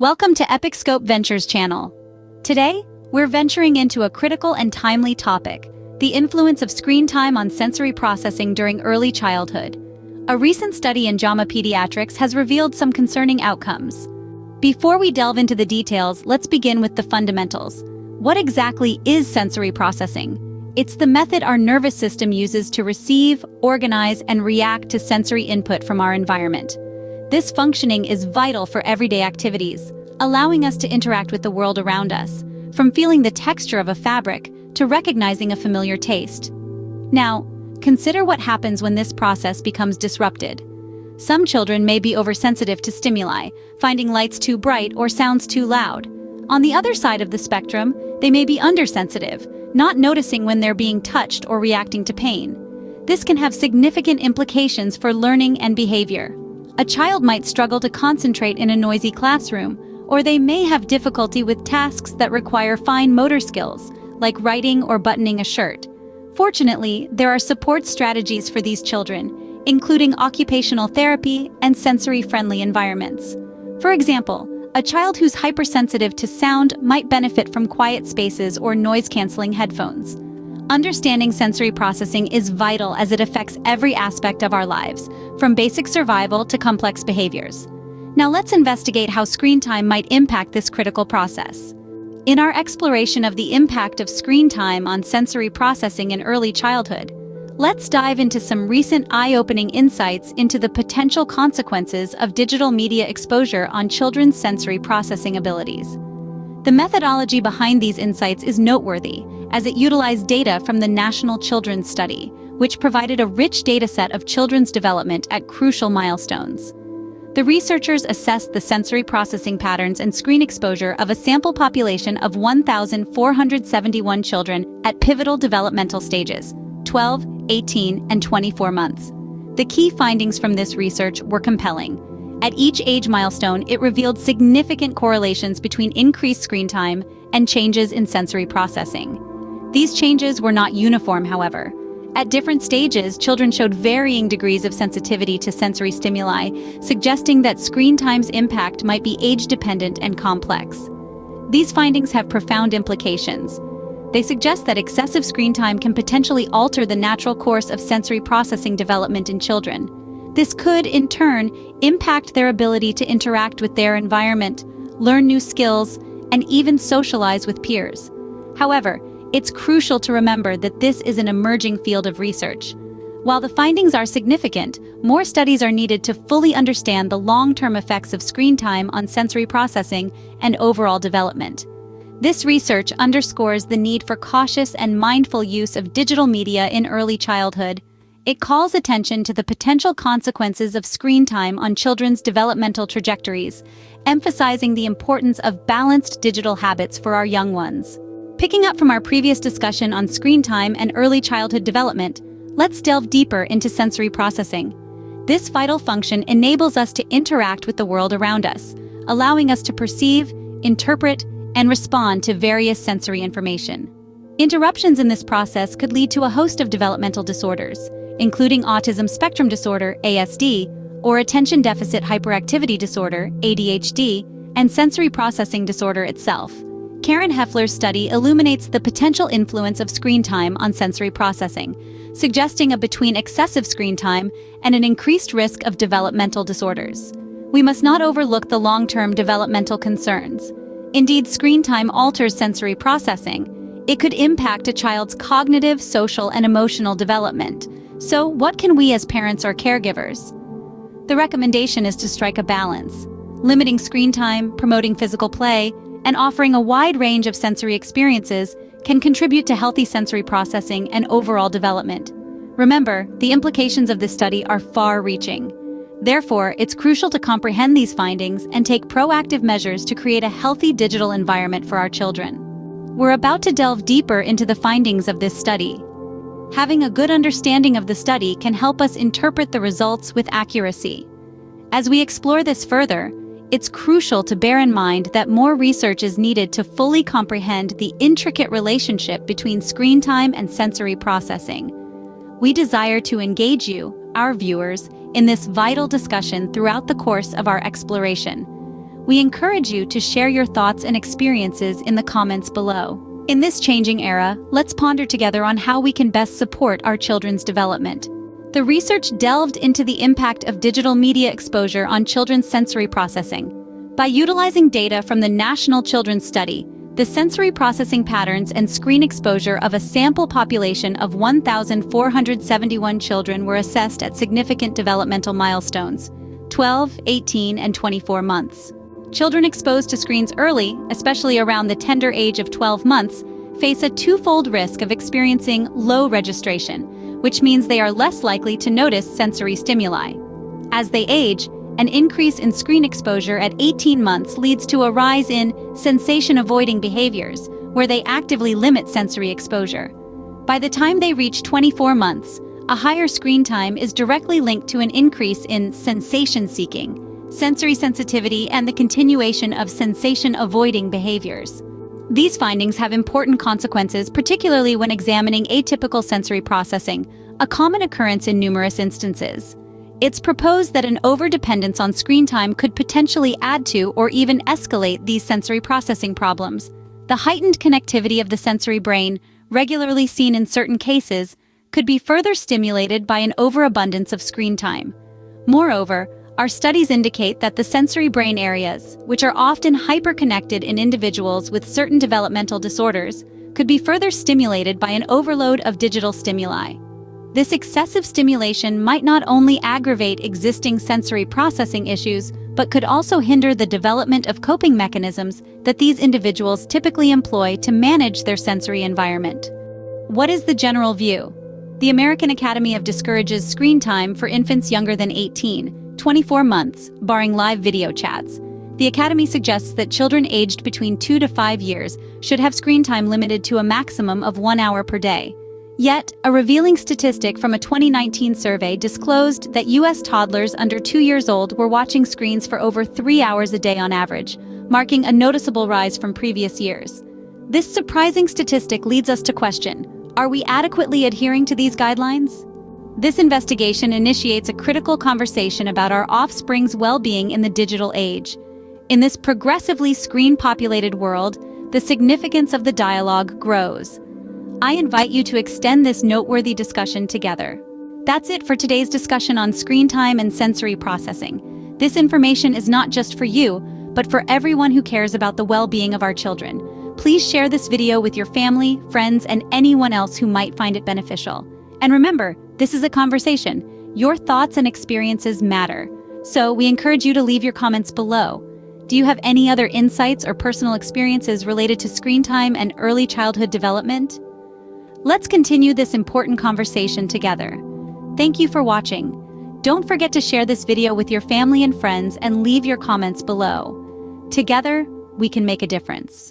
Welcome to Epic Scope Ventures channel. Today, we're venturing into a critical and timely topic, the influence of screen time on sensory processing during early childhood. A recent study in JAMA Pediatrics has revealed some concerning outcomes. Before we delve into the details, let's begin with the fundamentals. What exactly is sensory processing? It's the method our nervous system uses to receive, organize, and react to sensory input from our environment. This functioning is vital for everyday activities, allowing us to interact with the world around us, from feeling the texture of a fabric to recognizing a familiar taste. Now, consider what happens when this process becomes disrupted. Some children may be oversensitive to stimuli, finding lights too bright or sounds too loud. On the other side of the spectrum, they may be undersensitive, not noticing when they're being touched or reacting to pain. This can have significant implications for learning and behavior. A child might struggle to concentrate in a noisy classroom, or they may have difficulty with tasks that require fine motor skills, like writing or buttoning a shirt. Fortunately, there are support strategies for these children, including occupational therapy and sensory-friendly environments. For example, a child who's hypersensitive to sound might benefit from quiet spaces or noise-canceling headphones. Understanding sensory processing is vital as it affects every aspect of our lives, from basic survival to complex behaviors. Now let's investigate how screen time might impact this critical process. In our exploration of the impact of screen time on sensory processing in early childhood, let's dive into some recent eye-opening insights into the potential consequences of digital media exposure on children's sensory processing abilities. The methodology behind these insights is noteworthy, as it utilized data from the National Children's Study, which provided a rich dataset of children's development at crucial milestones. The researchers assessed the sensory processing patterns and screen exposure of a sample population of 1,471 children at pivotal developmental stages, 12, 18, and 24 months. The key findings from this research were compelling. At each age milestone, it revealed significant correlations between increased screen time and changes in sensory processing. These changes were not uniform, however. At different stages, children showed varying degrees of sensitivity to sensory stimuli, suggesting that screen time's impact might be age-dependent and complex. These findings have profound implications. They suggest that excessive screen time can potentially alter the natural course of sensory processing development in children. This could, in turn, impact their ability to interact with their environment, learn new skills, and even socialize with peers. However, it's crucial to remember that this is an emerging field of research. While the findings are significant, more studies are needed to fully understand the long-term effects of screen time on sensory processing and overall development. This research underscores the need for cautious and mindful use of digital media in early childhood. It calls attention to the potential consequences of screen time on children's developmental trajectories, emphasizing the importance of balanced digital habits for our young ones. Picking up from our previous discussion on screen time and early childhood development, let's delve deeper into sensory processing. This vital function enables us to interact with the world around us, allowing us to perceive, interpret, and respond to various sensory information. Interruptions in this process could lead to a host of developmental disorders, including autism spectrum disorder, ASD, or attention deficit hyperactivity disorder, ADHD, and sensory processing disorder itself. Karen Heffler's study illuminates the potential influence of screen time on sensory processing, suggesting a between excessive screen time and an increased risk of developmental disorders. We must not overlook the long-term developmental concerns. Indeed, screen time alters sensory processing. It could impact a child's cognitive, social, and emotional development. So, what can we as parents or caregivers? The recommendation is to strike a balance. Limiting screen time, promoting physical play, and offering a wide range of sensory experiences can contribute to healthy sensory processing and overall development. Remember, the implications of this study are far-reaching. Therefore, it's crucial to comprehend these findings and take proactive measures to create a healthy digital environment for our children. We're about to delve deeper into the findings of this study. Having a good understanding of the study can help us interpret the results with accuracy. As we explore this further, it's crucial to bear in mind that more research is needed to fully comprehend the intricate relationship between screen time and sensory processing. We desire to engage you, our viewers, in this vital discussion throughout the course of our exploration. We encourage you to share your thoughts and experiences in the comments below. In this changing era, let's ponder together on how we can best support our children's development. The research delved into the impact of digital media exposure on children's sensory processing. By utilizing data from the National Children's Study, the sensory processing patterns and screen exposure of a sample population of 1,471 children were assessed at significant developmental milestones: 12, 18, and 24 months. Children exposed to screens early, especially around the tender age of 12 months, face a twofold risk of experiencing low registration, which means they are less likely to notice sensory stimuli. As they age, an increase in screen exposure at 18 months leads to a rise in sensation-avoiding behaviors, where they actively limit sensory exposure. By the time they reach 24 months, a higher screen time is directly linked to an increase in sensation-seeking, sensory sensitivity, and the continuation of sensation-avoiding behaviors. These findings have important consequences, particularly when examining atypical sensory processing, a common occurrence in numerous instances. It's proposed that an overdependence on screen time could potentially add to or even escalate these sensory processing problems. The heightened connectivity of the sensory brain, regularly seen in certain cases, could be further stimulated by an overabundance of screen time. Moreover, our studies indicate that the sensory brain areas, which are often hyperconnected in individuals with certain developmental disorders, could be further stimulated by an overload of digital stimuli. This excessive stimulation might not only aggravate existing sensory processing issues, but could also hinder the development of coping mechanisms that these individuals typically employ to manage their sensory environment. What is the general view? The American Academy discourages screen time for infants younger than 18, 24 months, barring live video chats. The Academy suggests that children aged between 2 to 5 years should have screen time limited to a maximum of 1 hour per day. Yet, a revealing statistic from a 2019 survey disclosed that U.S. toddlers under 2 years old were watching screens for over 3 hours a day on average, marking a noticeable rise from previous years. This surprising statistic leads us to question, are we adequately adhering to these guidelines? This investigation initiates a critical conversation about our offspring's well-being in the digital age. In this progressively screen-populated world, the significance of the dialogue grows. I invite you to extend this noteworthy discussion together. That's it for today's discussion on screen time and sensory processing. This information is not just for you, but for everyone who cares about the well-being of our children. Please share this video with your family, friends, and anyone else who might find it beneficial. And remember, this is a conversation. Your thoughts and experiences matter. So we encourage you to leave your comments below. Do you have any other insights or personal experiences related to screen time and early childhood development? Let's continue this important conversation together. Thank you for watching. Don't forget to share this video with your family and friends and leave your comments below. Together, we can make a difference.